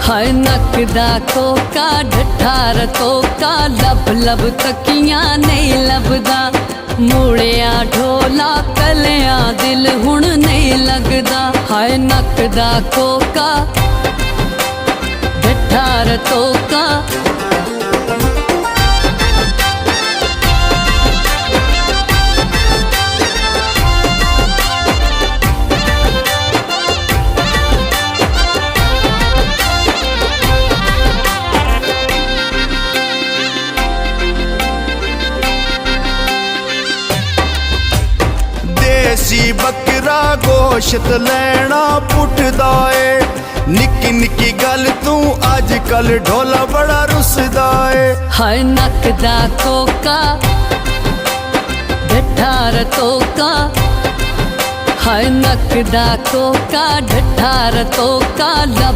हाय नक दा Coca ढठार Coca लब लब तकियां नहीं लभदा मूड़िया ढोला कलिया दिल हुण नहीं लगदा हाय नक दा कोका ढठार कोका देसी बकरा गोश्त लैना पुटदा ए निक्की निक्की गल तू अज कल ढोला बड़ा रुसदा ए हाय नक दा कोका ढठार कोका हाय नक दा कोका ढठार कोका लब